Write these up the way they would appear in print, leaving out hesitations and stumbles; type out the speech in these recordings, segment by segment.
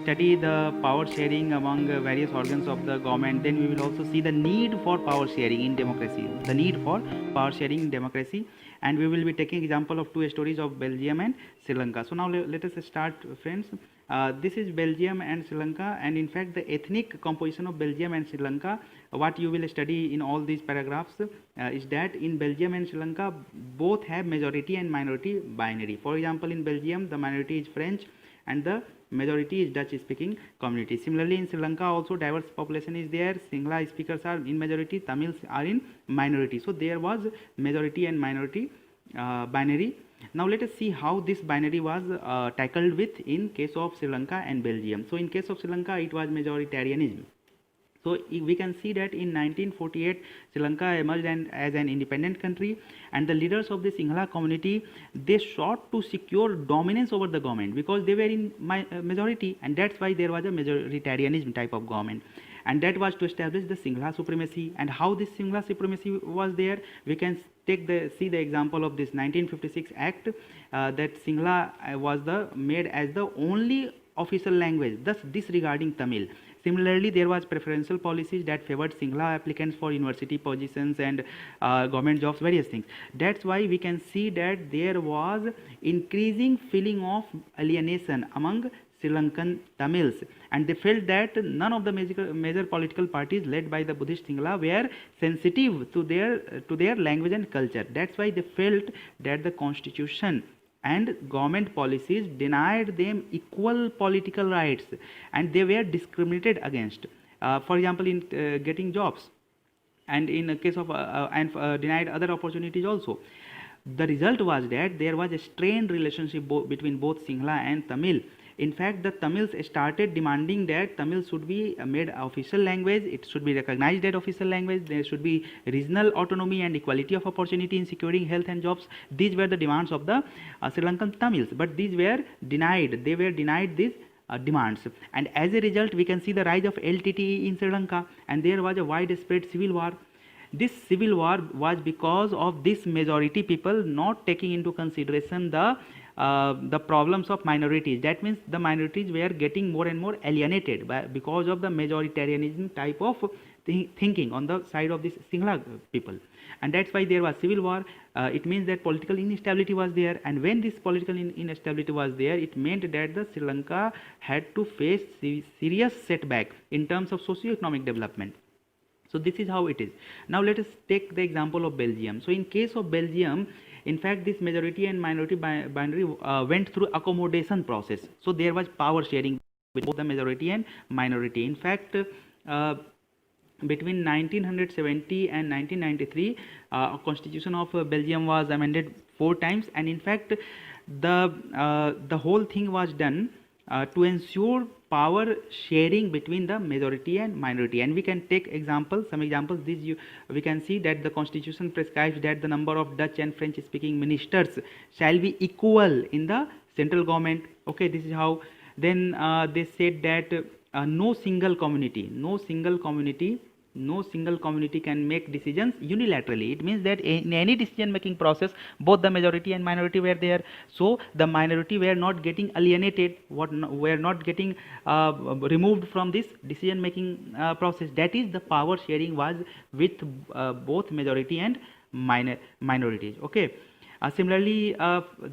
study the power sharing among various organs of the government, then we will also see the need for power sharing in democracy, the need for power sharing in democracy, and we will be taking example of two stories of Belgium and Sri Lanka. So now let us start, friends. This is Belgium and Sri Lanka, and in fact the ethnic composition of Belgium and Sri Lanka, what you will study in all these paragraphs is that in Belgium and Sri Lanka both have majority and minority binary. For example, in Belgium the minority is French and the majority is Dutch speaking community. Similarly, in Sri Lanka also diverse population is there. Sinhala speakers are in majority, Tamils are in minority. So there was majority and minority binary. Now let us see how this binary was tackled with in case of Sri Lanka and Belgium. So in case of Sri Lanka it was majoritarianism. So we can see that in 1948 Sri Lanka emerged as an independent country, and the leaders of the Sinhala community, they sought to secure dominance over the government because they were in majority, and that's why there was a majoritarianism type of government, and that was to establish the Sinhala supremacy. And how this Sinhala supremacy was there, we can see the example of this 1956 act that Sinhala was made as the only official language, thus disregarding Tamil. Similarly, there was preferential policies that favored Sinhala applicants for university positions and government jobs, various things. That's why we can see that there was increasing feeling of alienation among Sri Lankan Tamils, and they felt that none of the major political parties led by the Buddhist Sinhala were sensitive to their language and culture. That's why they felt that the constitution and government policies denied them equal political rights, and they were discriminated against. For example, in getting jobs, and in a case of denied other opportunities also. The result was that there was a strained relationship between both Sinhala and Tamil. In fact, the Tamils started demanding that Tamil should be made official language, it should be recognized as official language, there should be regional autonomy and equality of opportunity in securing health and jobs. These were the demands of the Sri Lankan Tamils, but these were denied. They were denied these demands, and as a result we can see the rise of LTTE in Sri Lanka, and there was a widespread civil war. This civil war was because of this majority people not taking into consideration the problems of minorities. That means the minorities were getting more and more alienated because of the majoritarianism type of thinking on the side of this Sinhala people, and that's why there was civil war. It means that political instability was there, and when this political instability was there, it meant that the Sri Lanka had to face serious setback in terms of socio-economic development. So this is how it is. Now let us take the example of Belgium. So in case of Belgium, in fact this majority and minority binary went through accommodation process. So there was power sharing with both the majority and minority. In fact, between 1970 and 1993, constitution of Belgium was amended 4 times, and in fact the whole thing was done to ensure power sharing between the majority and minority. And we can take some examples. We can see that the constitution prescribes that the number of Dutch and French speaking ministers shall be equal in the central government. Okay, this is how. Then they said that no single community can make decisions unilaterally. It means that in any decision making process both the majority and minority were there, so the minority were not getting alienated, were not getting removed from this decision making process. That is, the power sharing was with both majority and minorities. Okay. Similarly,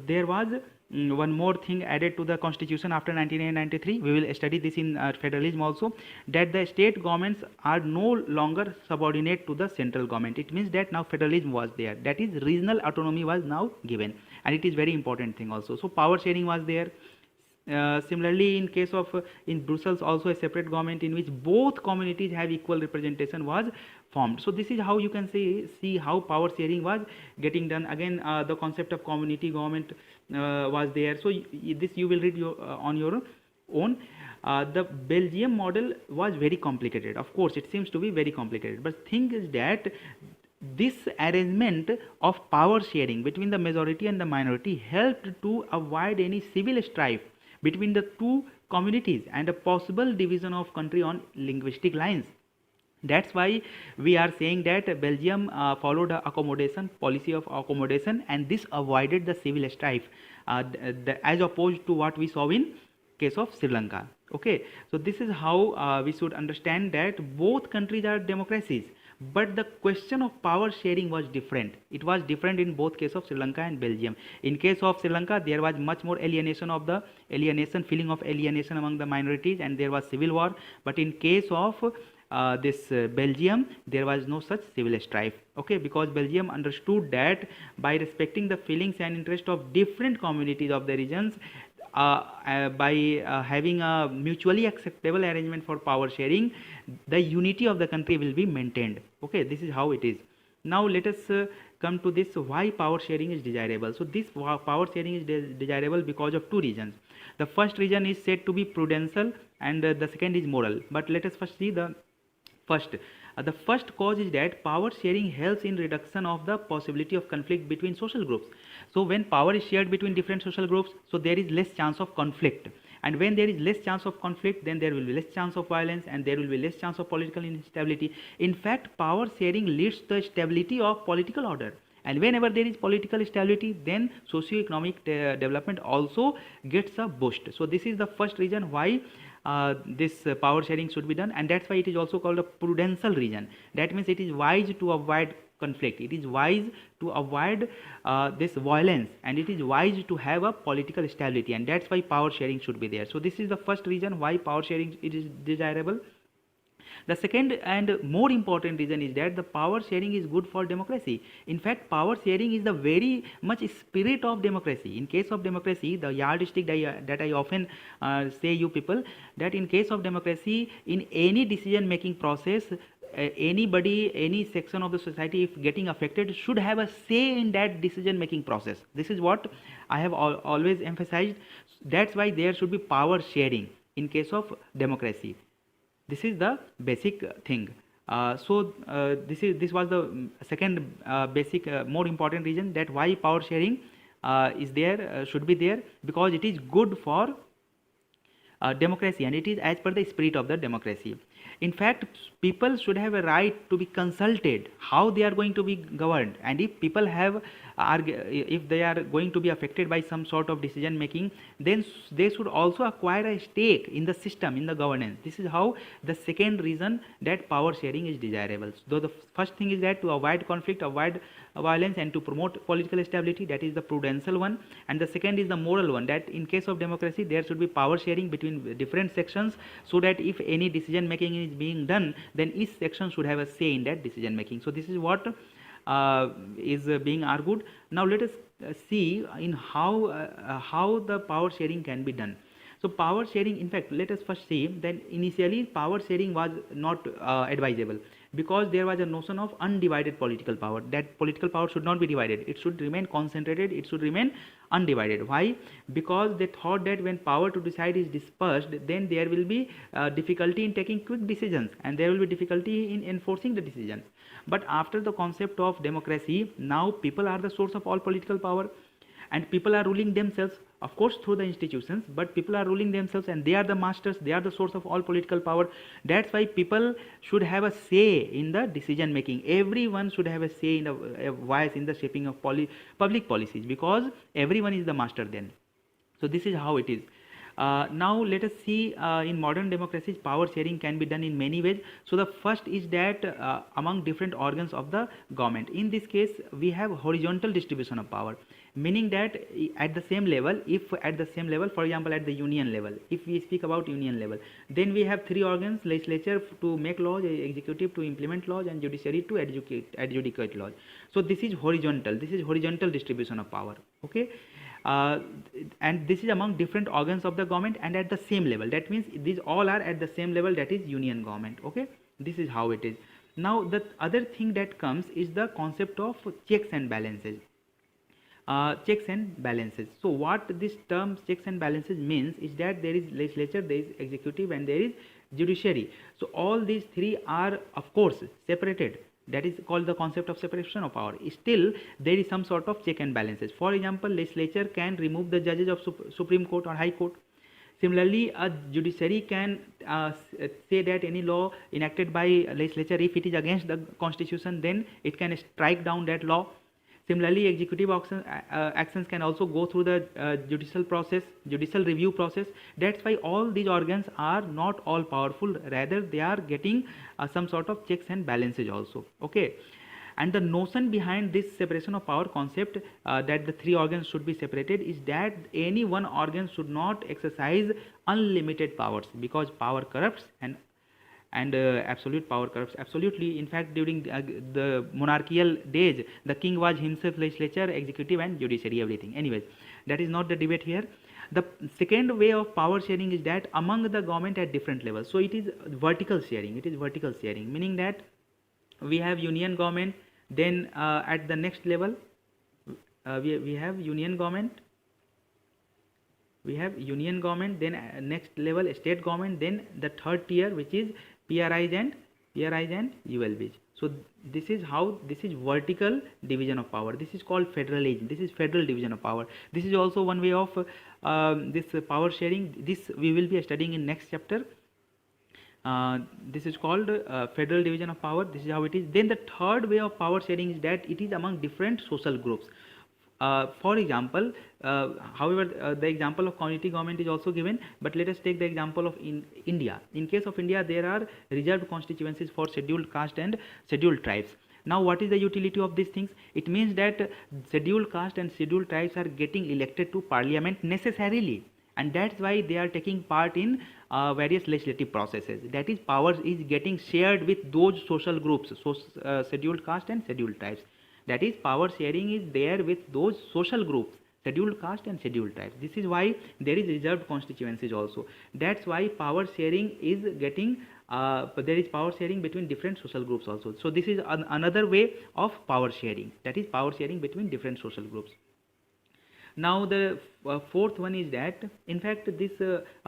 there was one more thing added to the constitution after 1993. We will study this in federalism also, that the state governments are no longer subordinate to the central government. It means that now federalism was there, that is, regional autonomy was now given, and it is very important thing also. So power sharing was there. Similarly, in case of in Brussels also, a separate government in which both communities have equal representation was formed. So this is how you can see how power sharing was getting done. Again, the concept of community government was there. So this you will read on your own. The Belgium model was very complicated. Of course, it seems to be very complicated, but thing is that this arrangement of power sharing between the majority and the minority helped to avoid any civil strife between the two communities and a possible division of country on linguistic lines. That's why we are saying that Belgium followed a policy of accommodation, and this avoided the civil strife as opposed to what we saw in case of Sri Lanka. Okay, so this is how we should understand that both countries are democracies, but the question of power sharing was different. It was different in both case of Sri Lanka and Belgium. In case of Sri Lanka, there was much more feeling of alienation among the minorities, and there was civil war. But in case of this Belgium, there was no such civil strife. Okay, because Belgium understood that by respecting the feelings and interest of different communities of the regions, by having a mutually acceptable arrangement for power sharing, the unity of the country will be maintained. Okay, this is how it is. Now let us come to this, why power sharing is desirable. So this power sharing is desirable because of two reasons. The first reason is said to be prudential, and the second is moral. But let us first see the first. The first cause is that power sharing helps in reduction of the possibility of conflict between social groups. So when power is shared between different social groups, so there is less chance of conflict. And when there is less chance of conflict, then there will be less chance of violence, and there will be less chance of political instability. In fact, power sharing leads to the stability of political order. And whenever there is political stability, then socio-economic development also gets a boost. So this is the first reason why this power sharing should be done, and that's why it is also called a prudential reason. That means it is wise to avoid conflict, it is wise to avoid this violence, and it is wise to have a political stability, and that's why power sharing should be there. So this is the first reason why power sharing it is desirable. The second and more important reason is that the power sharing is good for democracy. In fact, power sharing is the very much spirit of democracy. In case of democracy, the yardstick that I often say you people, that in case of democracy, in any decision making process, anybody, any section of the society, if getting affected, should have a say in that decision making process. This is what I have always emphasized. That's why there should be power sharing in case of democracy. This is the basic thing. This was the second basic more important reason that why power sharing is there, should be there, because it is good for democracy, and it is as per the spirit of the democracy. In fact, people should have a right to be consulted how they are going to be governed, and if people if they are going to be affected by some sort of decision making, then they should also acquire a stake in the system, in the governance. This is how the second reason that power sharing is desirable. So the first thing is that to avoid conflict, avoid violence, and to promote political stability, that is the prudential one. And the second is the moral one, that in case of democracy there should be power sharing between different sections, so that if any decision making is being done, then each section should have a say in that decision making. So this is what is being argued. Now let us see in how the power sharing can be done. So power sharing, in fact, let us first see that initially power sharing was not advisable, because there was a notion of undivided political power, that political power should not be divided, it should remain concentrated, it should remain undivided. Why? Because they thought that when power to decide is dispersed, then there will be difficulty in taking quick decisions, and there will be difficulty in enforcing the decisions. But after the concept of democracy, now people are the source of all political power, and people are ruling themselves, of course through the institutions, but people are ruling themselves, and they are the masters, they are the source of all political power. That's why people should have a say in the decision making. Everyone should have a say in a voice in the shaping of public policies, because everyone is the master then. So this is how it is. Now let us see, in modern democracies power sharing can be done in many ways. So the first is that among different organs of the government. In this case we have horizontal distribution of power, meaning that at the same level, for example at the union level, if we speak about union level, then we have three organs: legislature to make laws, executive to implement laws, and judiciary to adjudicate laws. So this is horizontal distribution of power. Okay. And this is among different organs of the government and at the same level. That means these all are at the same level, that is union government. Okay, this is how it is. Now the other thing that comes is the concept of checks and balances. Checks and balances. So what this term checks and balances means is that there is legislature, there is executive, and there is judiciary. So all these three are of course separated. That is called the concept of separation of power. Still there is some sort of check and balances. For example, legislature can remove the judges of Supreme Court or High Court. Similarly, a judiciary can say that any law enacted by legislature, if it is against the constitution, then it can strike down that law. Similarly, actions can also go through the judicial review process. That's why all these organs are not all powerful, rather they are getting some sort of checks and balances also. Okay, and the notion behind this separation of power concept, that the three organs should be separated, is that any one organ should not exercise unlimited powers, because power corrupts, and absolute power corrupts absolutely. In fact, during the monarchical days, the king was himself legislature, executive, and judiciary, everything. Anyways, that is not the debate here. The second way of power sharing is that among the government at different levels. So it is vertical sharing. It is vertical sharing, meaning that we have union government, then at the next level we have union government, then next level state government, then the third tier, which is PRIs and ULBs. So this is vertical division of power. This is called federalism. This is federal division of power. This is also one way of this power sharing. This we will be studying in next chapter. This is called federal division of power. This is how it is. Then the third way of power sharing is that it is among different social groups. For example, the example of community government is also given, but let us take the example of India. In case of India, there are reserved constituencies for scheduled caste and scheduled tribes. Now, what is the utility of these things? It means that scheduled caste and scheduled tribes are getting elected to parliament necessarily, and that's why they are taking part in various legislative processes. That is, power is getting shared with those social groups, so scheduled caste and scheduled tribes. That is, power sharing is there with those social groups, scheduled caste and scheduled tribes. This is why there is reserved constituencies also. That's why power sharing is getting, there is power sharing between different social groups also. So this is another way of power sharing. That is, power sharing between different social groups. Now the fourth one is that, in fact, this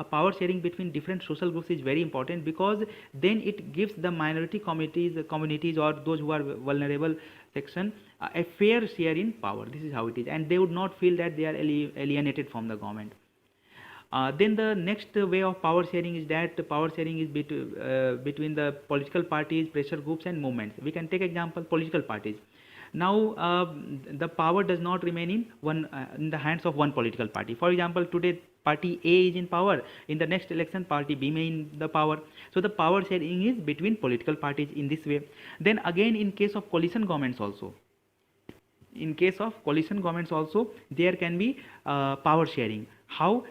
power sharing between different social groups is very important, because then it gives the minority communities or those who are vulnerable section a fair share in power. This is how it is, and they would not feel that they are alienated from the government. Then the next way of power sharing is that power sharing is between the political parties, pressure groups, and movements. We can take example political parties. Now the power does not remain in the hands of one political party. For example, today party A is in power, in the next election party B may in the power. So the power sharing is between political parties in this way. Then again, in case of coalition governments also, there can be power sharing. How?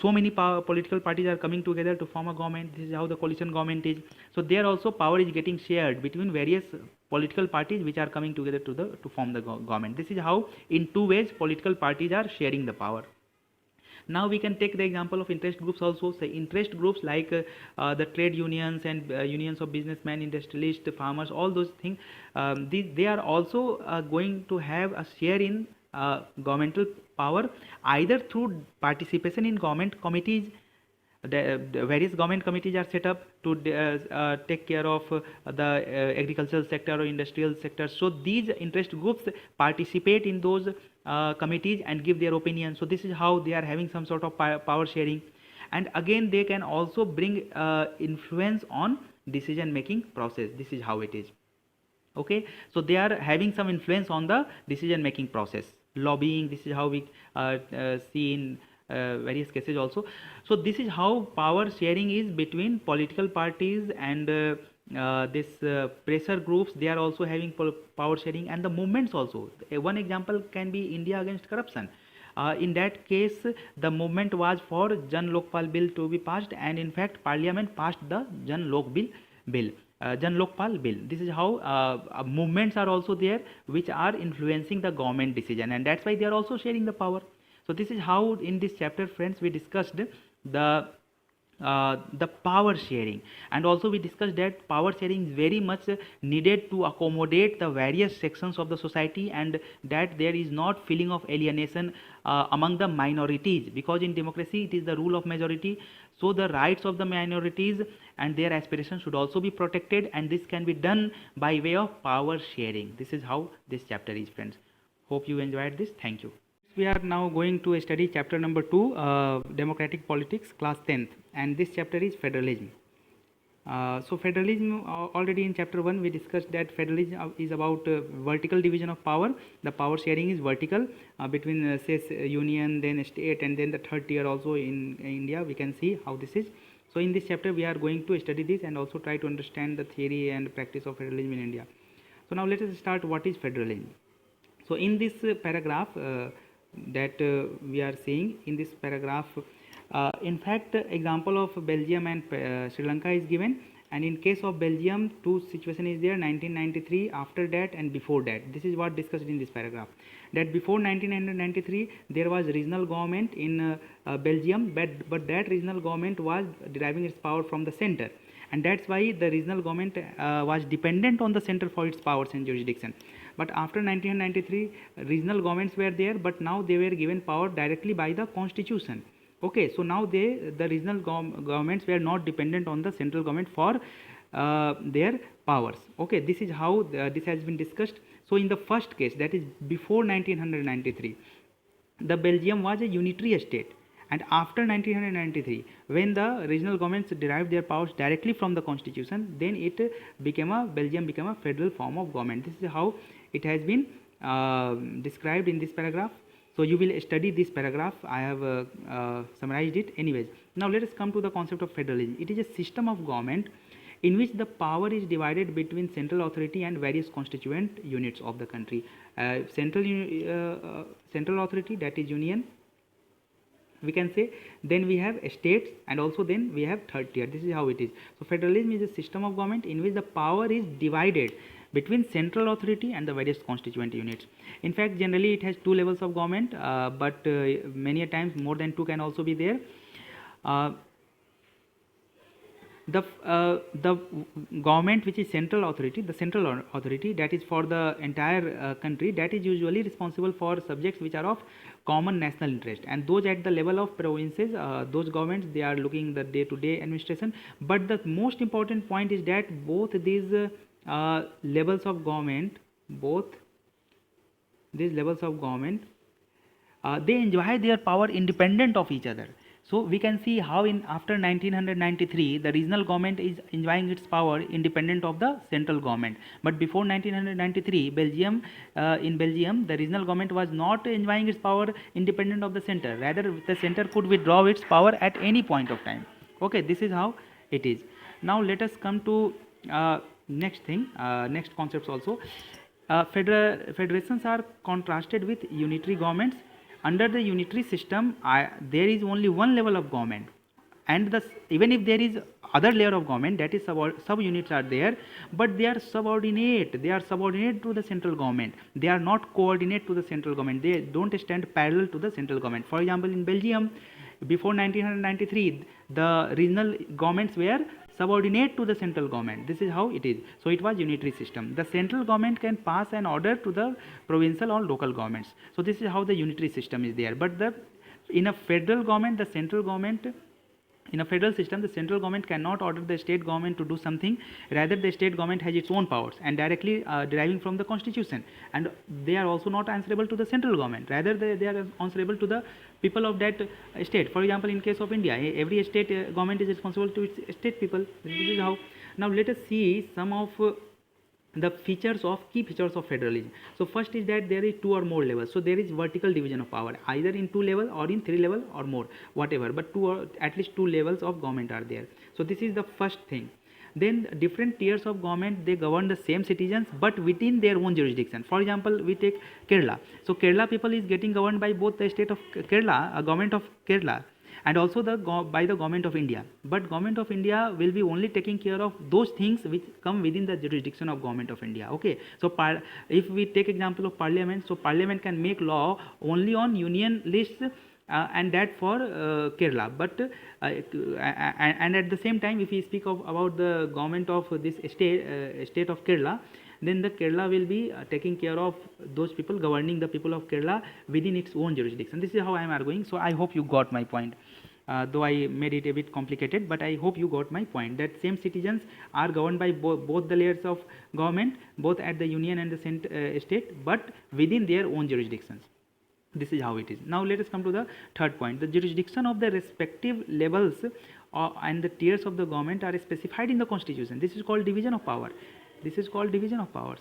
So many political parties are coming together to form a government. This is how the coalition government is. So there also power is getting shared between various political parties which are coming together to form the government. This is how, in two ways, political parties are sharing the power. Now we can take the example of interest groups also. Say interest groups like the trade unions and unions of businessmen, industrialists, farmers, all those things, they are also going to have a share in governmental power, either through participation in government committees. The various government committees are set up to take care of the agricultural sector or industrial sector. So these interest groups participate in those committees and give their opinion. So this is how they are having some sort of power sharing. And again, they can also bring influence on decision making process. This is how it is. Okay, so they are having some influence on the decision making process. Lobbying, this is how we see in various cases also. So this is how power sharing is between political parties and this pressure groups. They are also having power sharing, and the movements also. One example can be India against corruption. In that case, the movement was for Jan Lokpal bill to be passed, and in fact parliament passed the Jan Lokpal bill. This is how movements are also there which are influencing the government decision, and that's why they are also sharing the power. So this is how in this chapter, friends, we discussed the power sharing, and also we discussed that power sharing is very much needed to accommodate the various sections of the society, and that there is not feeling of alienation among the minorities, because in democracy it is the rule of majority. So the rights of the minorities and their aspirations should also be protected, and this can be done by way of power sharing. This is how this chapter is, friends. Hope you enjoyed this. Thank you. We are now going to study chapter number 2, Democratic Politics, class 10th, and this chapter is Federalism. So federalism, already in chapter 1 we discussed that federalism is about vertical division of power. The power sharing is vertical between say union, then state, and then the third tier also in India. We can see how this is. So in this chapter we are going to study this and also try to understand the theory and practice of federalism in India. So now let us start what is federalism. So in this paragraph that we are seeing in this paragraph, in fact example of Belgium and Sri Lanka is given, and in case of Belgium two situation is there, 1993, after that and before that. This is what discussed in this paragraph, that before 1993 there was regional government in Belgium, but that regional government was deriving its power from the center, and that's why the regional government was dependent on the center for its powers and jurisdiction. But after 1993 regional governments were there, but now they were given power directly by the constitution. Okay, so now the regional governments were not dependent on the central government for their powers. Okay, this is how this has been discussed. So in the first case, that is before 1993, the Belgium was a unitary state, and after 1993 when the regional governments derived their powers directly from the constitution, then it became a Belgium became a federal form of government. This is how it has been described in this paragraph. So you will study this paragraph. I have summarized it anyways. Now let us come to the concept of federalism. It is a system of government in which the power is divided between central authority and various constituent units of the country. Central authority, that is union, we can say, then we have states, and also then we have third tier. This is how it is. So federalism is a system of government in which the power is divided between central authority and the various constituent units. In fact, generally it has two levels of government, but many a times more than two can also be there. The government which is central authority, the central authority that is for the entire country, that is usually responsible for subjects which are of common national interest, and those at the level of provinces, those governments, they are looking the day-to-day administration. But the most important point is that both these levels of government, they enjoy their power independent of each other. So we can see how in after 1993 the regional government is enjoying its power independent of the central government. But before 1993 in Belgium the regional government was not enjoying its power independent of the center. Rather the center could withdraw its power at any point of time. Okay, this is how it is. Now let us come to next thing, next concepts also. Federations are contrasted with unitary governments. Under the unitary system, there is only one level of government, and even if there is other layer of government, that is sub-units are there, but they are subordinate. They are subordinate to the central government. They are not coordinate to the central government. They don't stand parallel to the central government. For example, in Belgium, before 1993, the regional governments were subordinate to the central government. This is how it is. So it was unitary system. The central government can pass an order to the provincial or local governments. So this is how the unitary system is there. But in a federal government, the central government, in a federal system, the central government cannot order the state government to do something. Rather, the state government has its own powers and directly deriving from the constitution. And they are also not answerable to the central government. Rather, they are answerable to the people of that state. For example, in case of India, every state government is responsible to its state people. This is how. Now let us see some of the key features of federalism. So first is that there is two or more levels. So there is vertical division of power, either in 2 level or in 3 level or more, whatever, but at least 2 levels of government are there. So this is the first thing. Then different tiers of government, they govern the same citizens but within their own jurisdiction. For example, we take Kerala. So Kerala people is getting governed by both the state of Kerala, government of Kerala, and also by the government of India. But government of India will be only taking care of those things which come within the jurisdiction of government of India. Okay, so if we take example of parliament, so parliament can make law only on union lists, and that for Kerala. But and at the same time, if we speak about the government of this state of Kerala, then the Kerala will be taking care of those people, governing the people of Kerala within its own jurisdiction. This is how I am arguing. So I hope you got my point. Though I made it a bit complicated, but I hope you got my point, that same citizens are governed by both the layers of government, both at the union and the state, but within their own jurisdictions. This is how it is. Now let us come to the third point. The jurisdiction of the respective levels and the tiers of the government are specified in the constitution. This is called division of power. This is called division of powers.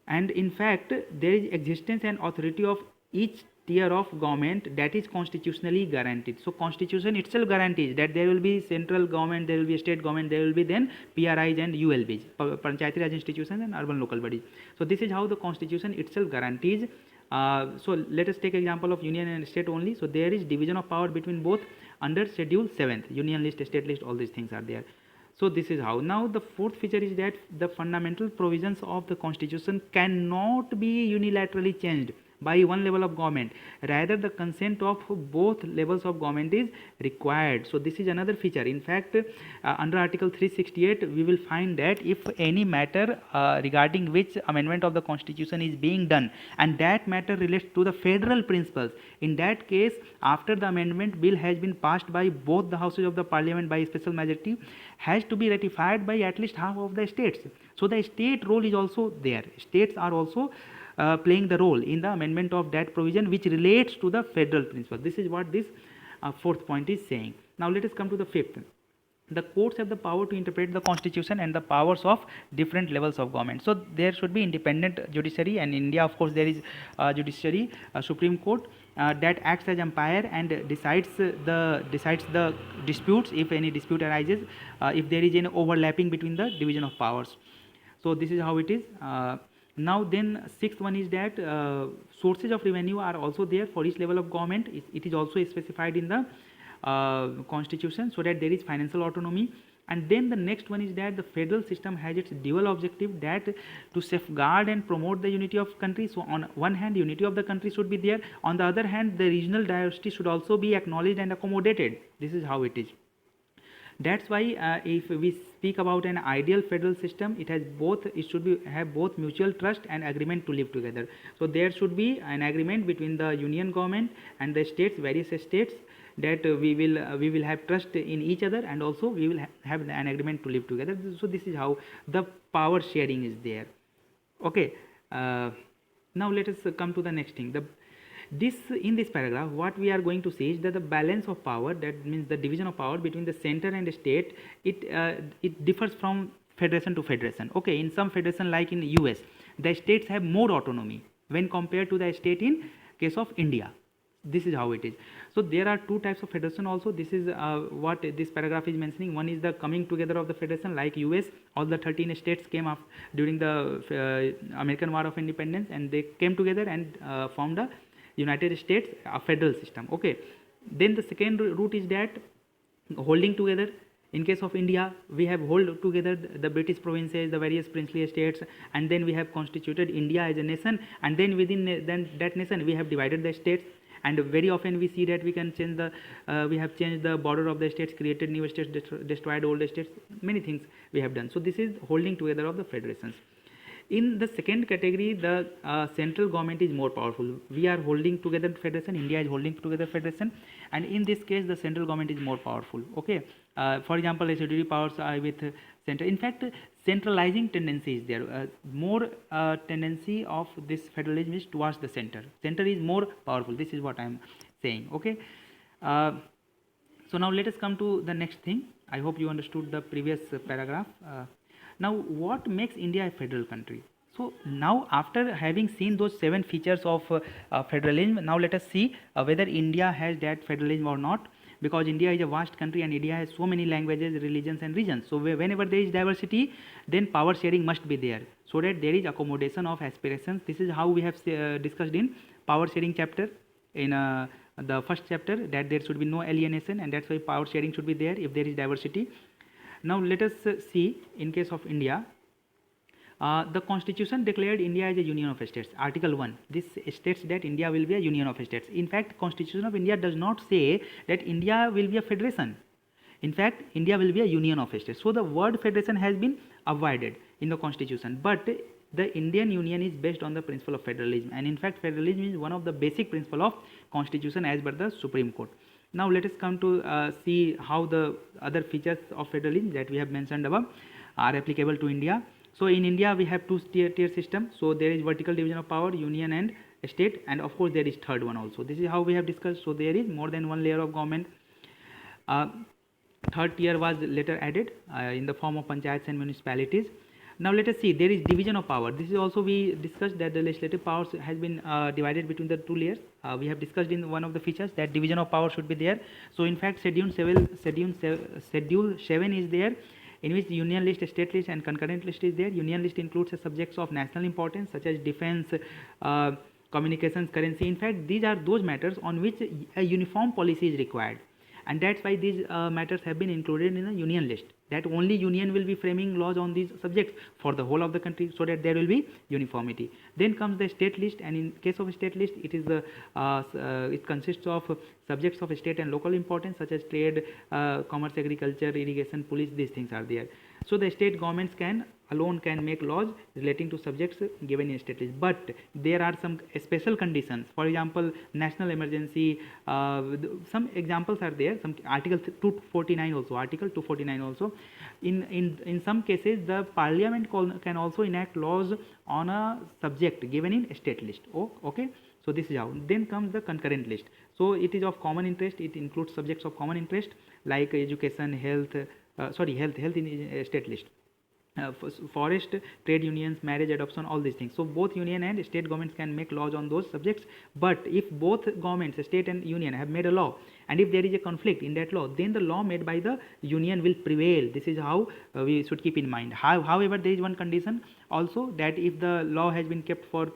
And in fact, there is existence and authority of each tier of government that is constitutionally guaranteed. So constitution itself guarantees that there will be central government, there will be state government, there will be then PRIs and ULBs, Panchayati Raj institutions and urban local bodies. So this is how the constitution itself guarantees. So let us take example of union and state only. So there is division of power between both under schedule 7th, union list, state list, all these things are there. So this is how. Now the fourth feature is that the fundamental provisions of the constitution cannot be unilaterally changed by one level of government. Rather, the consent of both levels of government is required. So this is another feature. In fact, under Article 368, we will find that if any matter regarding which amendment of the constitution is being done, and that matter relates to the federal principles, in that case, after the amendment bill has been passed by both the houses of the parliament by special majority, has to be ratified by at least half of the states. So the state role is also there. States are also playing the role in the amendment of that provision which relates to the federal principle. This is what this fourth point is saying. Now let us come to the fifth. The courts have the power to interpret the constitution and the powers of different levels of government. So there should be independent judiciary, and in India of course there is judiciary, Supreme Court, that acts as umpire and decides the disputes if any dispute arises, if there is an overlapping between the division of powers. So this is how it is. Now then sixth one is that sources of revenue are also there for each level of government. It is also specified in the constitution, so that there is financial autonomy. And then the next one is that the federal system has its dual objective, that to safeguard and promote the unity of country. So on one hand, unity of the country should be there. On the other hand, the regional diversity should also be acknowledged and accommodated. This is how it is. That's why if we speak about an ideal federal system, it should have both mutual trust and agreement to live together. So there should be an agreement between the union government and the states, various states, that we will have trust in each other, and also we will have an agreement to live together. So this is how the power sharing is there. Okay. Now let us come to the next thing. In this paragraph, what we are going to see is that the balance of power, that means the division of power between the center and the state, it differs from federation to federation. Okay, in some federation like in US, the states have more autonomy when compared to the state in case of India. This is how it is. So there are two types of federation also. This is what this paragraph is mentioning. One is the coming together of the federation, like US, all the 13 states came up during the American War of Independence, and they came together and formed a United States, a federal system. Okay. Then the second route is that holding together. In case of India, we have hold together the British provinces, the various princely states, and then we have constituted India as a nation, and then within that nation we have divided the states. And very often we see that we can change we have changed the border of the states, created new states, destroyed old states, many things we have done. So this is holding together of the federations. In the second category, the central government is more powerful. We are holding together federation, India is holding together federation, and in this case the central government is more powerful. Okay. For example, statutory powers are with center. In fact, centralizing tendency is there. More tendency of this federalism is towards the center. Center is more powerful. This is what I am saying. Okay. So now let us come to the next thing. I hope you understood the previous paragraph. Now what makes India a federal country? So now after having seen those 7 features of federalism, now let us see whether India has that federalism or not, because India is a vast country and India has so many languages, religions and regions. So whenever there is diversity, then power sharing must be there, so that there is accommodation of aspirations. This is how we have discussed in power sharing chapter, in the first chapter, that there should be no alienation, and that's why power sharing should be there if there is diversity. Now let us see in case of India. The constitution declared India as a union of states. Article 1, this states that India will be a union of states. In fact, constitution of India does not say that India will be a federation. In fact, India will be a union of states. So the word federation has been avoided in the constitution, but the Indian Union is based on the principle of federalism, and in fact federalism is one of the basic principle of constitution as per the Supreme Court. Now let us come to see how the other features of federalism that we have mentioned above are applicable to India. So in India we have two tier system. So there is vertical division of power, union and state, and of course there is third one also. This is how we have discussed. So there is more than one layer of government. Third tier was later added in the form of panchayats and municipalities. Now let us see, there is division of power. This is also we discussed that the legislative powers has been divided between the two layers. We have discussed in one of the features that division of power should be there. So in fact schedule 7 is there, in which union list, state list and concurrent list is there. Union list includes the subjects of national importance such as defense, communications, currency. In fact these are those matters on which a uniform policy is required, and that's why these matters have been included in the union list, that only union will be framing laws on these subjects for the whole of the country, so that there will be uniformity. Then comes the state list, and in case of state list it is the it consists of subjects of state and local importance such as trade, commerce, agriculture, irrigation, police. These things are there. So the state governments alone can make laws relating to subjects given in state list, but there are some special conditions. For example, national emergency, some examples are there, some article 249 also, article 249 also. In some cases the parliament can also enact laws on a subject given in state list. Okay, so this is how. Then comes the concurrent list. So it is of common interest, it includes subjects of common interest like education, health, health in state list, forest, trade unions, marriage, adoption, all these things. So both union and state governments can make laws on those subjects, but if both governments, state and union, have made a law, and if there is a conflict in that law, then the law made by the union will prevail. This is how we should keep in mind. However, there is one condition also, that if the law has been kept for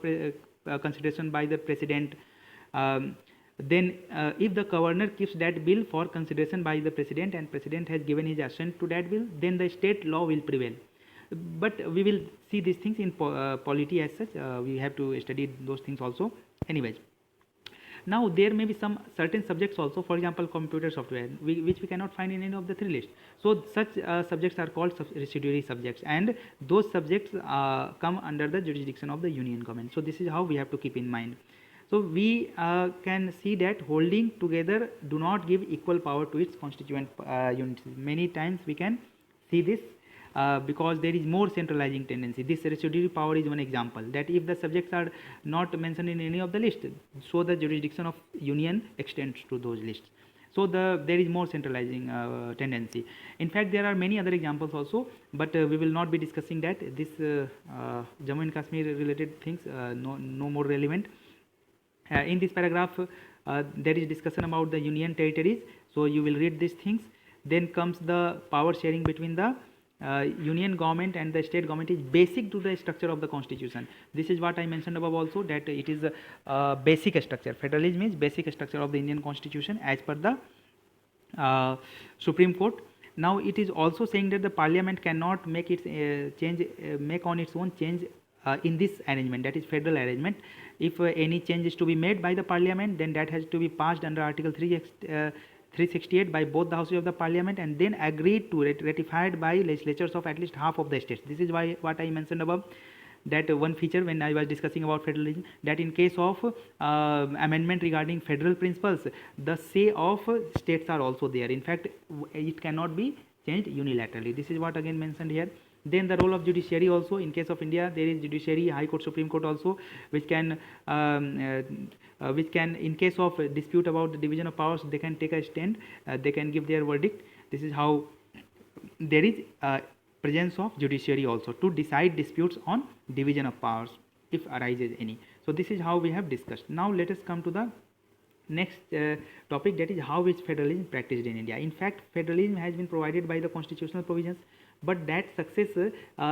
consideration by the president, then if the governor keeps that bill for consideration by the president and president has given his assent to that bill, then the state law will prevail. But we will see these things in polity as such. We have to study those things also. Anyways, now there may be some certain subjects also, for example computer software, which we cannot find in any of the three lists. So such subjects are called residuary subjects, and those subjects come under the jurisdiction of the union government. So this is how we have to keep in mind. So we can see that holding together do not give equal power to its constituent units. Many times we can see this because there is more centralizing tendency. This residuary power is one example, that if the subjects are not mentioned in any of the list, so the jurisdiction of union extends to those lists. So there is more centralizing tendency. In fact, there are many other examples also, but we will not be discussing that. This Jammu and Kashmir related things, no more relevant. In this paragraph, there is discussion about the union territories, so you will read these things. Then comes the power sharing between the union government and the state government is basic to the structure of the constitution. This is what I mentioned above also, that it is a basic structure. Federalism is basic structure of the Indian constitution as per the Supreme Court. Now it is also saying that the parliament cannot make its make on its own change in this arrangement, that is federal arrangement. If any change is to be made by the parliament, then that has to be passed under article 368 by both the houses of the parliament, and then agreed to, ratified by legislatures of at least half of the states. This is why what I mentioned above, that one feature when I was discussing about federalism, that in case of amendment regarding federal principles, the say of states are also there. In fact, it cannot be changed unilaterally. This is what again mentioned here. Then the role of judiciary also, in case of India there is judiciary, High Court, Supreme Court also, which can in case of dispute about the division of powers, they can take a stand, they can give their verdict. This is how there is presence of judiciary also to decide disputes on division of powers if arises any. So this is how we have discussed. Now let us come to the next topic, that is how is federalism practiced in India. In fact, federalism has been provided by the constitutional provisions, but that success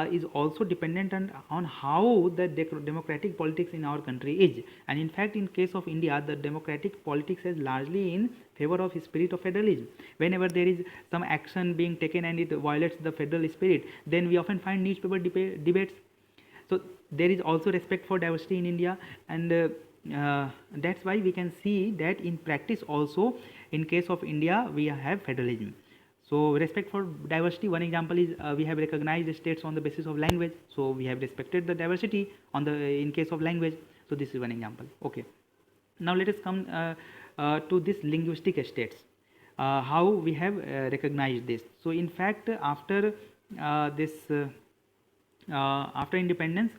is also dependent on how the democratic politics in our country is. And in fact, in case of India, the democratic politics is largely in favor of spirit of federalism. Whenever there is some action being taken and it violates the federal spirit, then we often find newspaper debates. So there is also respect for diversity in India, and that's why we can see that in practice also, in case of India, we have federalism. So respect for diversity, one example is we have recognized states on the basis of language, so we have respected the diversity in case of language. So this is one example. Okay, now let us come to this linguistic states, how we have recognized this. So in fact, after after independence,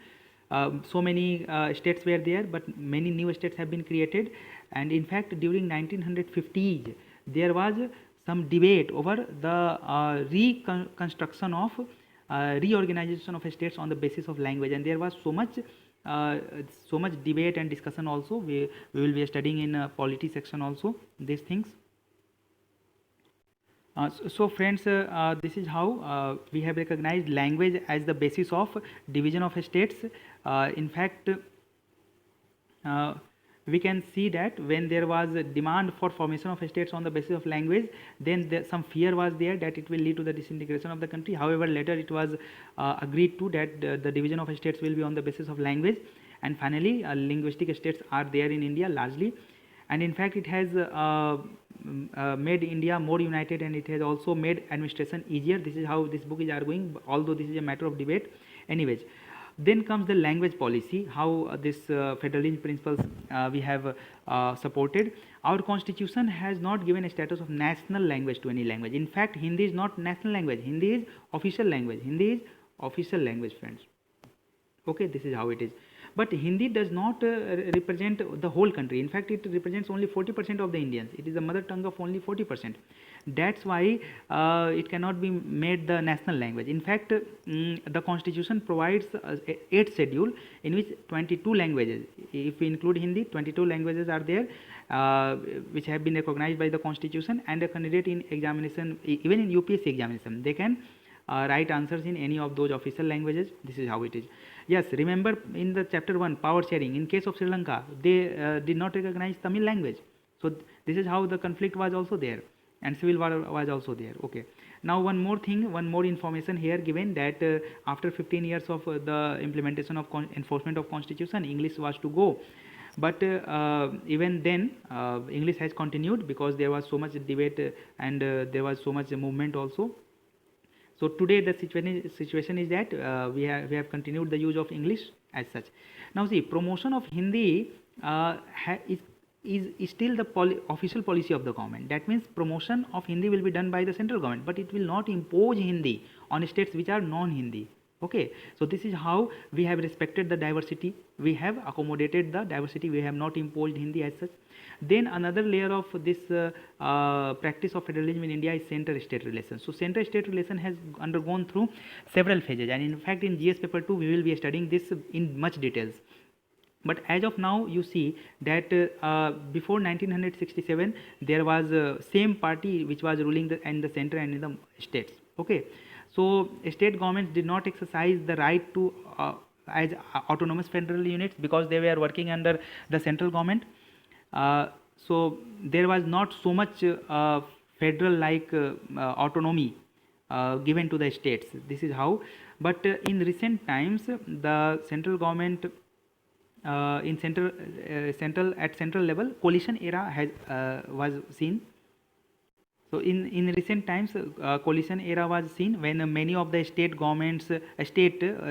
So many states were there, but many new states have been created. And in fact, during 1950s, there was some debate over the reconstruction of reorganization of states on the basis of language, and there was uh, so much debate and discussion also. We will be studying in polity section also these things. So friends, this is how we have recognized language as the basis of division of states. In fact, uh, we can see that when there was a demand for formation of states on the basis of language, then some fear was there that it will lead to the disintegration of the country. However, later it was agreed to that the division of states will be on the basis of language, and finally linguistic states are there in India largely. And in fact, it has made India more united, and it has also made administration easier. This is how this book is arguing, although this is a matter of debate. Anyways, then comes the language policy, how this federalism principles we have supported. Our constitution has not given a status of national language to any language. In fact, Hindi is not national language. Hindi is official language. Hindi is official language, friends. Okay, this is how it is. But Hindi does not represent the whole country. In fact, it represents only 40% of the Indians. It is the mother tongue of only 40%. That's why it cannot be made the national language. In fact, the constitution provides 8 schedule in which 22 languages, if we include Hindi, 22 languages are there which have been recognized by the constitution, and a candidate in examination, even in UPSC examination, they can write answers in any of those official languages. This is how it is. Yes, remember in the chapter 1, power sharing, in case of Sri Lanka, they did not recognize Tamil language. So this is how the conflict was also there, and civil war was also there. Okay. Now one more thing, one more information here given, that after 15 years of the implementation of enforcement of constitution, English was to go. But even then, English has continued because there was so much debate and there was so much movement also. So today the situation is that we have continued the use of English as such. Now see, promotion of Hindi is still the official policy of the government. That means promotion of Hindi will be done by the central government, but it will not impose Hindi on states which are non-Hindi. Okay, so this is how we have respected the diversity, we have accommodated the diversity, we have not imposed Hindi as such. Then another layer of this practice of federalism in India is center-state relations. So center-state relation has undergone through several phases, and in fact in GS paper 2 we will be studying this in much details. But as of now, you see that before 1967 there was same party which was ruling in the center and in the states. Okay, so state governments did not exercise the right to as autonomous federal units because they were working under the central government. So there was not so much federal like autonomy given to the states. This is how. But in recent times, the central government in central level, coalition era has was seen. So in recent times, coalition era was seen when many of the state governments,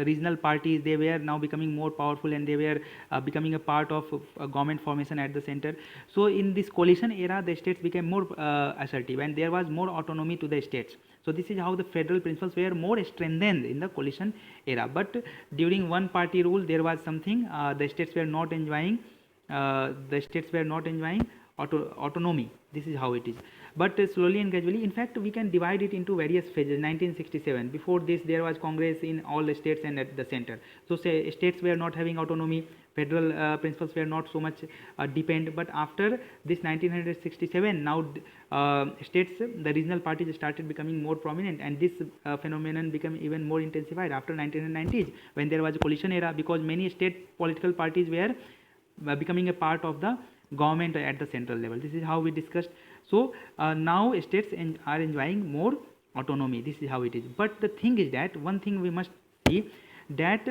regional parties, they were now becoming more powerful, and they were becoming a part of government formation at the center. So in this coalition era, the states became more assertive, and there was more autonomy to the states. So this is how the federal principles were more strengthened in the coalition era. But during one party rule, there was something the states were not enjoying. Autonomy. This is how it is. But slowly and gradually, in fact, we can divide it into various phases. 1967, before this there was Congress in all the states and at the center. So say states were not having autonomy, federal principles were not so much depend. But after this 1967, now states, the regional parties started becoming more prominent, and this phenomenon became even more intensified after 1990s when there was a coalition era, because many state political parties were becoming a part of the government at the central level. This is how we discussed. So now states are enjoying more autonomy. This is how it is. But the thing is that one thing we must see, that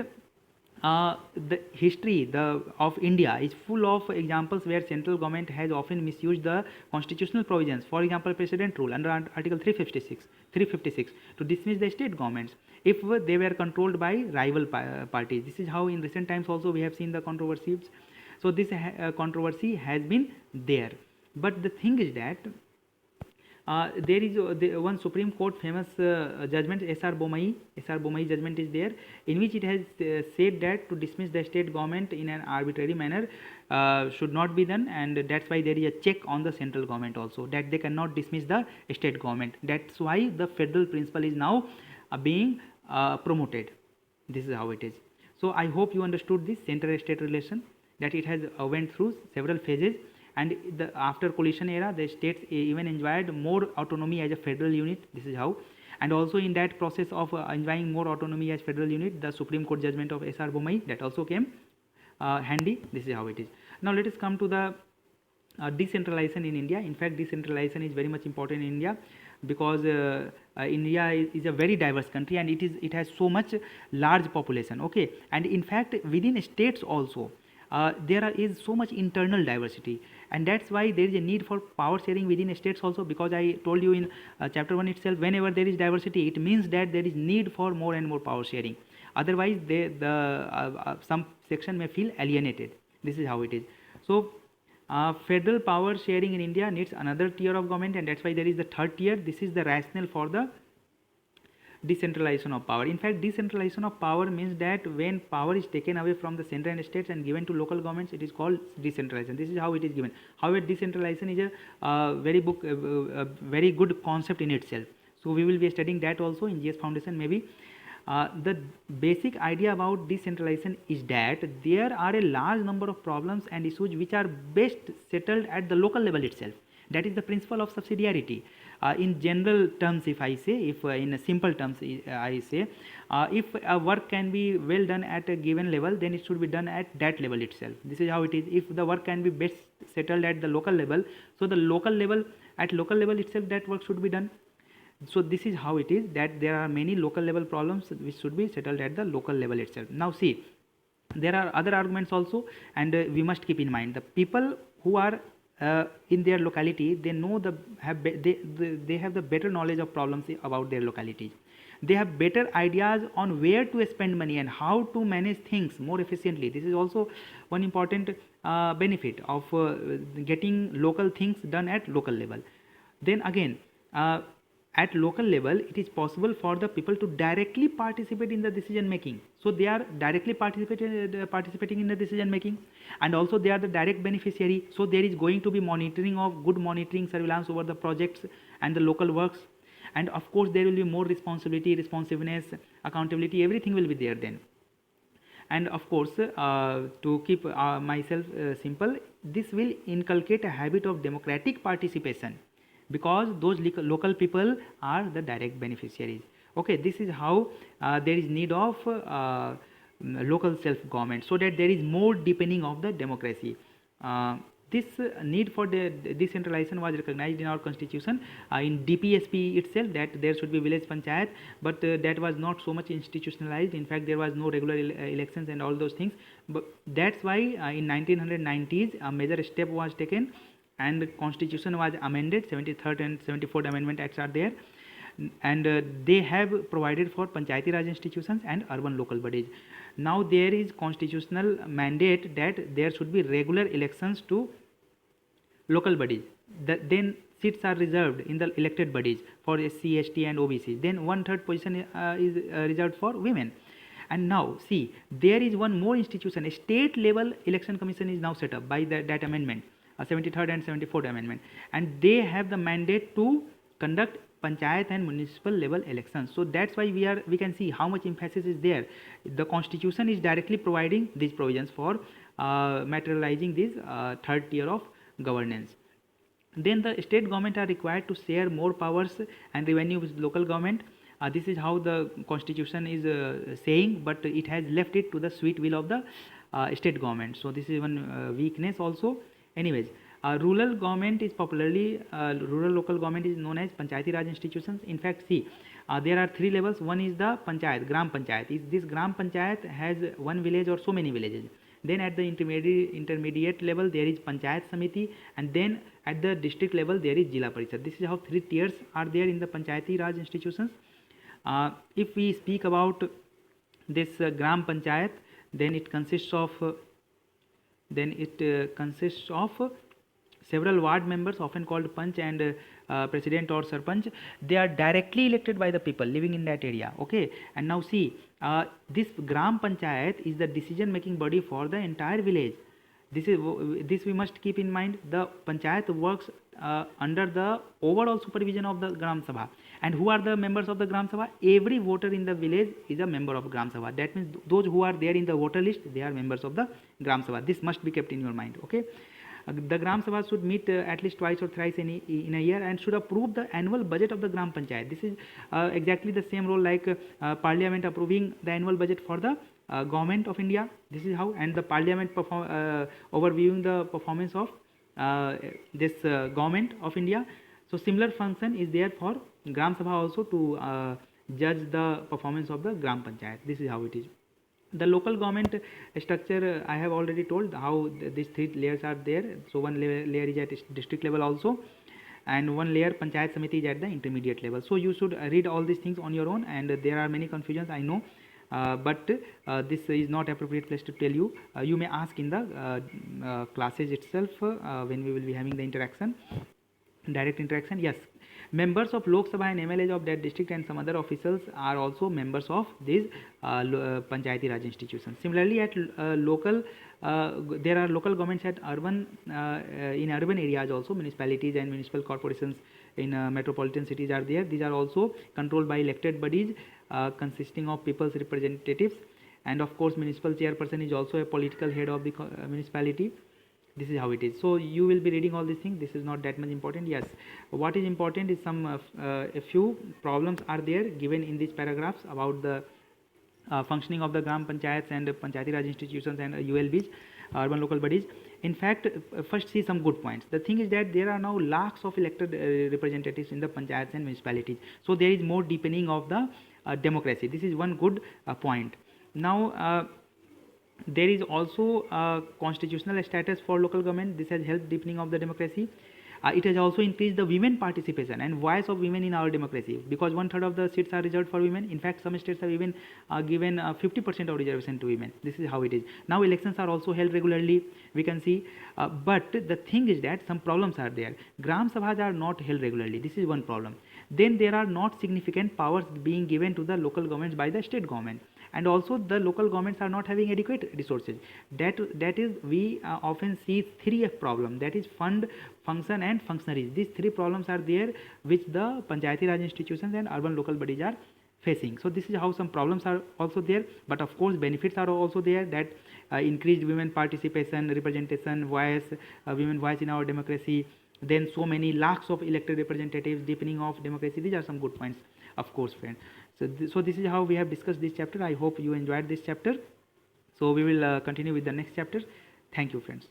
the history of India is full of examples where central government has often misused the constitutional provisions. For example, precedent rule under Article 356 to dismiss the state governments if they were controlled by rival parties. This is how in recent times also we have seen the controversies. So this controversy has been there. But the thing is that There is one Supreme Court famous judgment, S.R. Bomai judgment is there, in which it has said that to dismiss the state government in an arbitrary manner should not be done, and that's why there is a check on the central government also, that they cannot dismiss the state government. That's why the federal principle is now being promoted. This is how it is. So I hope you understood this center-state relation, that it has went through several phases, and after coalition era the states even enjoyed more autonomy as a federal unit. This is how. And also in that process of enjoying more autonomy as federal unit, the Supreme Court judgment of S.R. Bomai, that also came handy. This is how it is. Now let us come to the decentralization in India. In fact, decentralization is very much important in India, because India is a very diverse country, and it has so much large population. Okay, and in fact within states also there is so much internal diversity, and that's why there is a need for power sharing within states also, because I told you in chapter 1 itself, whenever there is diversity, it means that there is need for more and more power sharing. Otherwise some section may feel alienated. This is how it is. So federal power sharing in India needs another tier of government, and that's why there is the third tier. This is the rationale for the decentralization of power. In fact, decentralization of power means that when power is taken away from the center and states and given to local governments, it is called decentralization. This is how it is given. However, decentralization is a very good concept in itself. So we will be studying that also in GS Foundation maybe. The basic idea about decentralization is that there are a large number of problems and issues which are best settled at the local level itself. That is the principle of subsidiarity. In general terms, if I say, if in simple terms I say, if a work can be well done at a given level, then it should be done at that level itself. This is how it is. If the work can be best settled at the local level, so the local level, at local level itself, that work should be done. So this is how it is, that there are many local level problems which should be settled at the local level itself. Now see, there are other arguments also, and we must keep in mind the people who are in their locality, they know they have the better knowledge of problems about their localities. They have better ideas on where to spend money and how to manage things more efficiently. This is also one important benefit of getting local things done at local level. Then again, at local level, it is possible for the people to directly participate in the decision making. So they are directly participating in the decision making, and also they are the direct beneficiary. So there is going to be monitoring of good monitoring, surveillance over the projects and the local works, and of course there will be more responsibility, responsiveness, accountability. Everything will be there then. And of course, to keep myself simple, this will inculcate a habit of democratic participation, because those local people are the direct beneficiaries. Okay, this is how there is need of local self-government, so that there is more deepening of the democracy. This need for the decentralization was recognized in our constitution in DPSP itself, that there should be village panchayat, but that was not so much institutionalized. In fact, there was no regular elections and all those things. But that's why in 1990s a major step was taken, and the constitution was amended. 73rd and 74th amendment acts are there, and they have provided for panchayati raj institutions and urban local bodies. Now there is constitutional mandate that there should be regular elections to local bodies. Then seats are reserved in the elected bodies for SC, ST and OBC. Then 1/3 position is reserved for women. And now see, there is one more institution, a state level election commission is now set up by that amendment, 73rd and 74th amendment, and they have the mandate to conduct panchayat and municipal level elections. So that's why we can see how much emphasis is there. The constitution is directly providing these provisions for materializing this third tier of governance. Then the state government are required to share more powers and revenue with local government. This is how the constitution is saying, but it has left it to the sweet will of the state government. So this is one weakness also. Anyways, rural government is popularly, rural local government is known as panchayati raj institutions. In fact, see, there are three levels. One is the panchayat, gram panchayat. This gram panchayat has one village or so many villages. Then at the intermediate level there is panchayat samiti, and then at the district level there is jila parishad. This is how three tiers are there in the panchayati raj institutions. If we speak about this gram panchayat, then it consists of several ward members, often called panch and president or sarpanch, they are directly elected by the people living in that area. Okay, and now see, this gram panchayat is the decision making body for the entire village. This we must keep in mind. The panchayat works under the overall supervision of the gram sabha. And who are the members of the gram sabha? Every voter in the village is a member of gram sabha. That means those who are there in the voter list, they are members of the gram sabha. This must be kept in your mind. Okay, the gram sabha should meet at least twice or thrice in a year and should approve the annual budget of the gram panchayat. This is exactly the same role like parliament approving the annual budget for the government of India. This is how, and the parliament overviewing the performance of this government of India. So similar function is there for gram sabha also to judge the performance of the gram panchayat. This is how it is. The local government structure, I have already told how these three layers are there. So one layer is at district level also, and one layer panchayat samiti is at the intermediate level. So you should read all these things on your own, and there are many confusions, I know, but this is not appropriate place to tell you. You may ask in the classes itself when we will be having the interaction, direct interaction. Yes, members of Lok Sabha and MLAs of that district and some other officials are also members of these Panchayati Raj institutions. Similarly, at local, there are local governments at urban, in urban areas also, municipalities and municipal corporations in metropolitan cities are there. These are also controlled by elected bodies consisting of people's representatives, and of course municipal chairperson is also a political head of the municipality. This is how it is. So you will be reading all these things. This is not that much important. Yes, what is important is some a few problems are there given in these paragraphs about the functioning of the gram panchayats and panchayati raj institutions and ULBs, urban local bodies. In fact, first see some good points. The thing is that there are now lakhs of elected representatives in the panchayats and municipalities. So there is more deepening of the democracy. This is one good point. Now there is also a constitutional status for local government. This has helped deepening of the democracy. It has also increased the women participation and voice of women in our democracy, because 1/3 of the seats are reserved for women. In fact, some states have even given 50% of reservation to women. This is how it is. Now elections are also held regularly, we can see, but the thing is that some problems are there. Gram Sabhas are not held regularly. This is one problem. Then there are not significant powers being given to the local governments by the state government, and also the local governments are not having adequate resources. That is, we often see 3F problem, that is fund, function and functionaries. These three problems are there which the Panchayati Raj institutions and urban local bodies are facing. So this is how some problems are also there, but of course benefits are also there, that increased women participation, representation, voice, women voice in our democracy, then so many lakhs of elected representatives, deepening of democracy. These are some good points, of course, friends. So this is how we have discussed this chapter. I hope you enjoyed this chapter. So we will continue with the next chapter. Thank you, friends.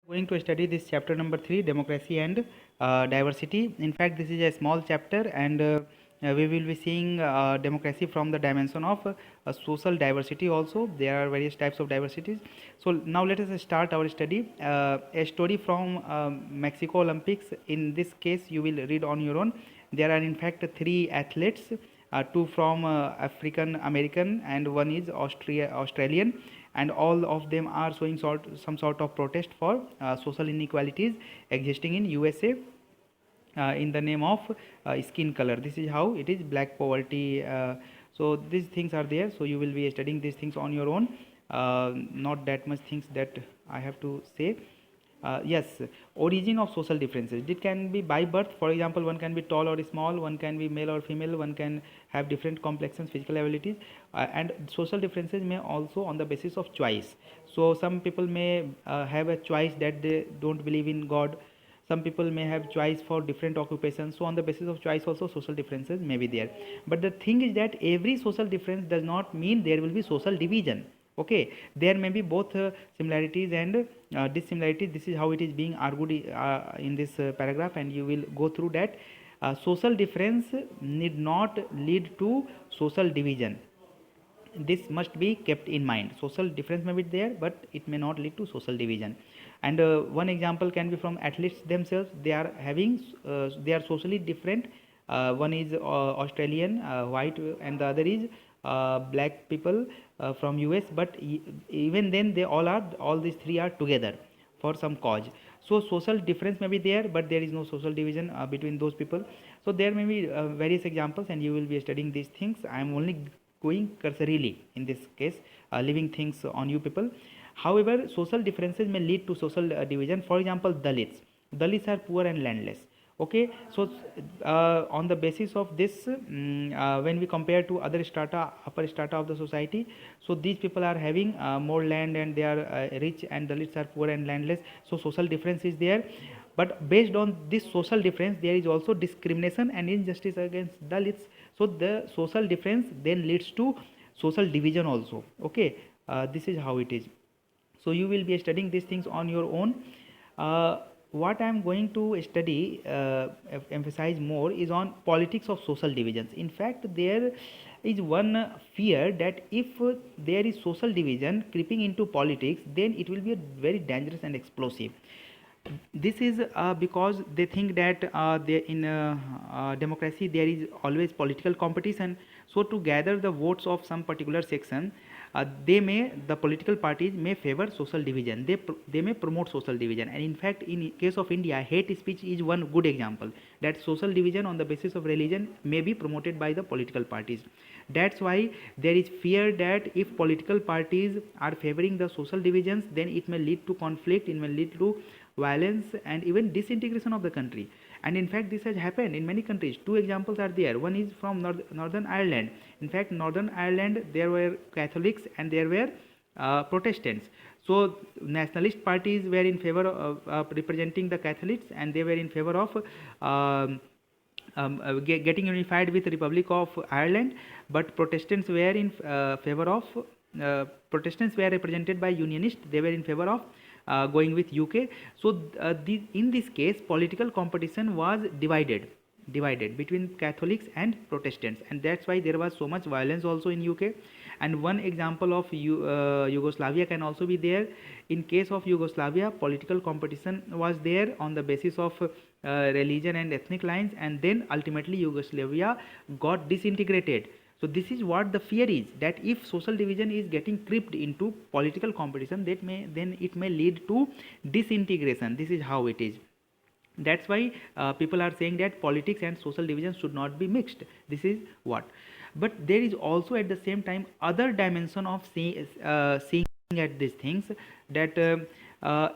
Going to study this chapter number 3, democracy and diversity. In fact, this is a small chapter, and we will be seeing democracy from the dimension of social diversity also. There are various types of diversities. So now let us start our study. A story from Mexico Olympics. In this case, you will read on your own. There are in fact 3 athletes, 2 from African American and 1 is Australian, and all of them are showing some sort of protest for social inequalities existing in USA in the name of skin color. This is how it is, black poverty. So these things are there. So you will be studying these things on your own. Not that much things that I have to say. Yes, origin of social differences. It can be by birth. For example, one can be tall or small, one can be male or female, one can have different complexions, physical abilities, and social differences may also on the basis of choice. So some people may have a choice that they don't believe in God. Some people may have choice for different occupations. So on the basis of choice also social differences may be there. But the thing is that every social difference does not mean there will be social division. Okay, there may be both similarities and dissimilarities. This is how it is being argued in this paragraph, and you will go through that. Social difference need not lead to social division. This must be kept in mind. Social difference may be there, but it may not lead to social division. And one example can be from athletes themselves. They are having they are socially different. One is Australian, white, and the other is black people from US, but even then they all these three are together for some cause. So social difference may be there, but there is no social division between those people. So there may be various examples, and you will be studying these things. I am only going cursorily in this case, leaving things on you people. However, social differences may lead to social division. For example, dalits are poor and landless. Okay, so on the basis of this, when we compare to other strata, upper strata of the society, so these people are having more land and they are rich, and dalits are poor and landless. So social difference is there, but based on this social difference there is also discrimination and injustice against dalits. So the social difference then leads to social division also. Okay, this is how it is. So you will be studying these things on your own. What I am going to study, emphasize more, is on politics of social divisions. In fact, there is one fear that if there is social division creeping into politics, then it will be a very dangerous and explosive. This is because they think that in democracy there is always political competition. So to gather the votes of some particular section, the political parties may favor social division. They may promote social division, and in fact, in case of India, hate speech is one good example that social division on the basis of religion may be promoted by the political parties. That's why there is fear that if political parties are favoring the social divisions, then it may lead to conflict, it may lead to violence and even disintegration of the country. And in fact, this has happened in many countries. Two examples are there. One is from Northern Ireland. In fact, Northern Ireland, there were Catholics and there were Protestants. So nationalist parties were in favor of representing the Catholics, and they were in favor of getting unified with the Republic of Ireland. But Protestants were in favor of Protestants were represented by Unionists. They were in favor of going with UK. So in this case, political competition was divided between Catholics and Protestants, and that's why there was so much violence also in UK. And one example of Yugoslavia can also be there. In case of Yugoslavia, political competition was there on the basis of religion and ethnic lines, and then ultimately Yugoslavia got disintegrated. So this is what the fear is, that if social division is getting crept into political competition, then it may lead to disintegration. This is how it is. That's why people are saying that politics and social division should not be mixed. This is what. But there is also at the same time other dimension of seeing at these things, that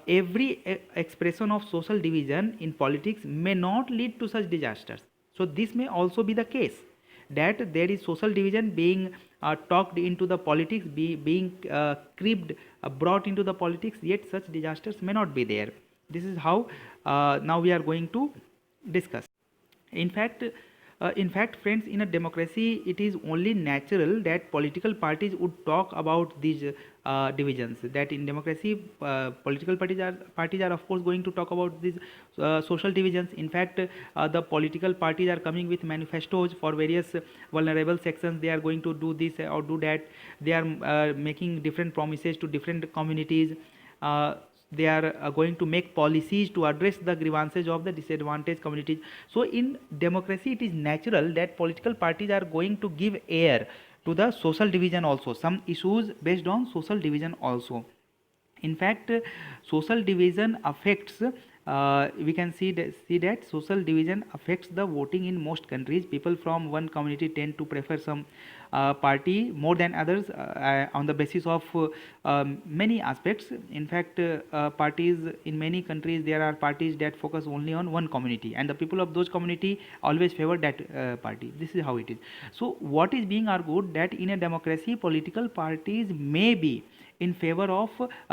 every expression of social division in politics may not lead to such disasters. So this may also be the case, that there is social division being talked into the politics, being creeped, brought into the politics, yet such disasters may not be there. This is how now we are going to discuss. In fact, friends, in a democracy, it is only natural that political parties would talk about these divisions. That in democracy, political parties are of course going to talk about these social divisions. In fact, the political parties are coming with manifestos for various vulnerable sections. They are going to do this or do that. They are making different promises to different communities. They are going to make policies to address the grievances of the disadvantaged communities. So in democracy, it is natural that political parties are going to give air to the social division also, some issues based on social division also. In fact, social division affects, we can see that social division affects the voting in most countries. People from one community tend to prefer some party more than others on the basis of many aspects. In fact, parties in many countries, there are parties that focus only on one community, and the people of those community always favor that party. This is how it is. So what is being argued, that in a democracy, political parties may be in favor of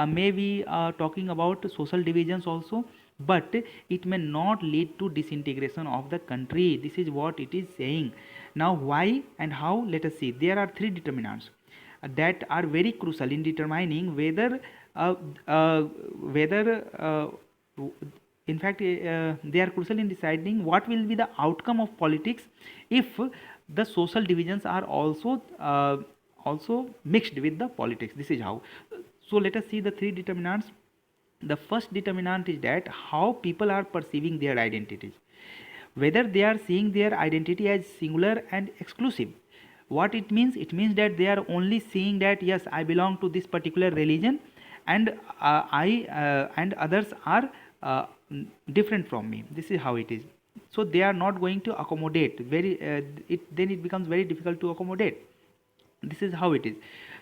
maybe talking about social divisions also, but it may not lead to disintegration of the country. This is what it is saying. Now why and how, let us see. There are three determinants that are very crucial in determining whether in fact they are crucial in deciding what will be the outcome of politics if the social divisions are also mixed with the politics. This is how. So let us see the three determinants. The first determinant is that how people are perceiving their identities, whether they are seeing their identity as singular and exclusive. What it means? It means that they are only seeing that, yes, I belong to this particular religion, and I and others are different from me. This is how it is. So they are not going to accommodate then it becomes very difficult to accommodate. This is how it is.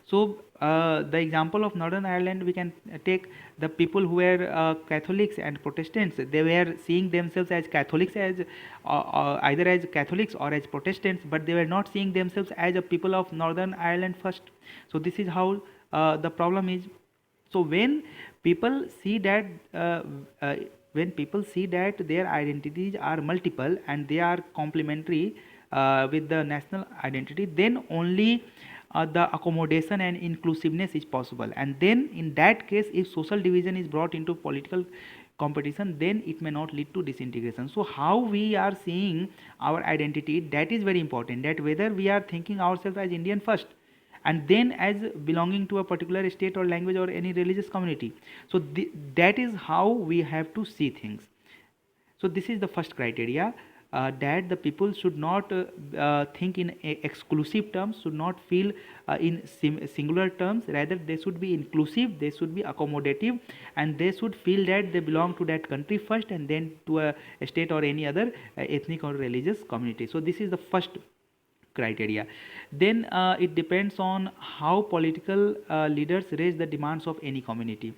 So the example of Northern Ireland, we can take the people who were Catholics and Protestants. They were seeing themselves as Catholics, as either as Catholics or as Protestants, but they were not seeing themselves as a people of Northern Ireland first. So this is how the problem is. So when people see that their identities are multiple and they are complementary with the national identity, then only the accommodation and inclusiveness is possible. And then in that case, if social division is brought into political competition, then it may not lead to disintegration. So how we are seeing our identity, that is very important, that whether we are thinking ourselves as Indian first and then as belonging to a particular state or language or any religious community. So that is how we have to see things. So this is the first criteria, that the people should not think in exclusive terms, should not feel in singular terms. Rather, they should be inclusive, they should be accommodative, and they should feel that they belong to that country first and then to a state or any other ethnic or religious community. So this is the first criteria. Then it depends on how political leaders raise the demands of any community.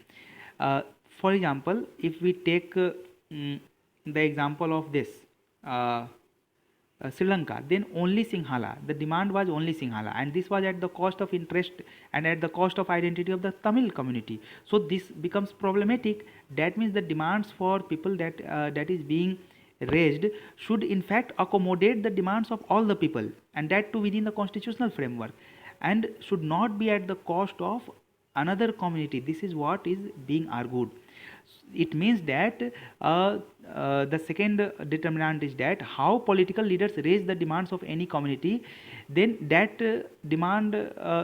For example, if we take the example of this Sri Lanka, then only Sinhala, the demand was only Sinhala, and this was at the cost of interest and at the cost of identity of the Tamil community. So this becomes problematic. That means the demands for people that is being raised should in fact accommodate the demands of all the people, and that too within the constitutional framework, and should not be at the cost of another community. This is what is being argued. It means that the second determinant is that how political leaders raise the demands of any community, then that demand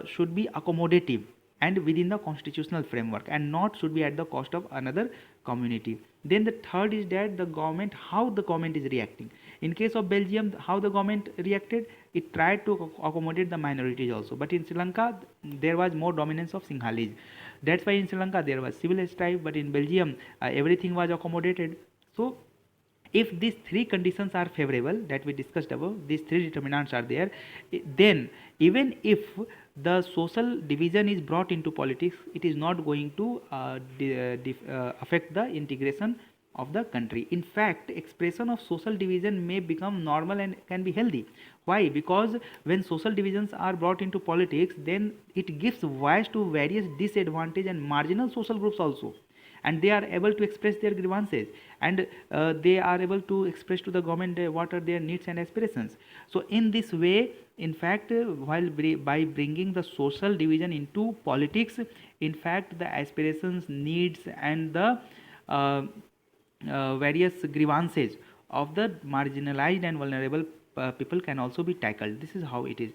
should be accommodative and within the constitutional framework, and not should be at the cost of another community. Then the third is that the government, how the government is reacting. In case of Belgium, how the government reacted, it tried to accommodate the minorities also, but in Sri Lanka there was more dominance of Sinhalese. That's why in Sri Lanka there was civil strife, but in Belgium everything was accommodated. So if these three conditions are favorable that we discussed above, these three determinants are there, then even if the social division is brought into politics, it is not going to affect the integration of the country. In fact, expression of social division may become normal and can be healthy. Why? Because when social divisions are brought into politics, then it gives voice to various disadvantaged and marginal social groups also, and they are able to express their grievances, and they are able to express to the government what are their needs and aspirations. So in this way, in fact, by bringing the social division into politics, in fact the aspirations, needs, and the various grievances of the marginalized and vulnerable people can also be tackled. This is how it is.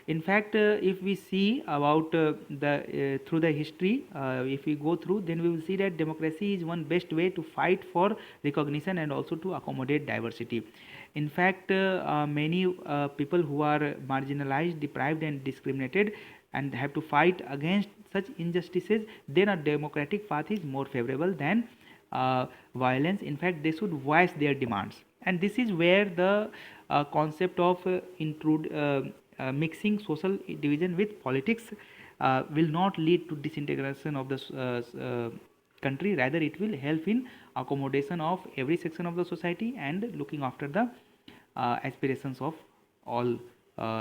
In fact, if we see about through the history, if we go through, then we will see that democracy is one best way to fight for recognition and also to accommodate diversity. In fact, many people who are marginalized, deprived, and discriminated and have to fight against such injustices, then a democratic path is more favorable than violence. In fact, they should voice their demands, and this is where the concept of mixing social division with politics will not lead to disintegration of the country. Rather, it will help in accommodation of every section of the society and looking after the aspirations of all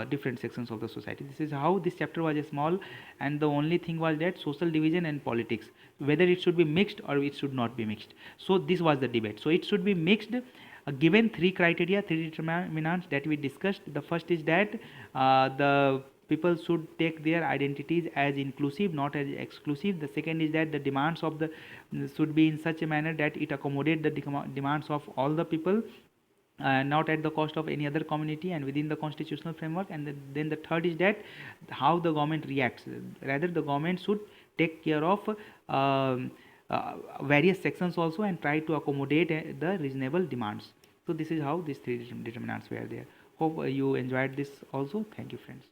different sections of the society. This is how this chapter was small, and the only thing was that social division and politics, whether it should be mixed or it should not be mixed. So this was the debate. So it should be mixed, given three criteria, three determinants that we discussed. The first is that the people should take their identities as inclusive, not as exclusive. The second is that the demands of the should be in such a manner that it accommodate the demands of all the people, not at the cost of any other community, and within the constitutional framework. And then the third is that how the government reacts. Rather, the government should take care of various sections also and try to accommodate the reasonable demands. So this is how these three determinants were there. Hope you enjoyed this also. Thank you, friends.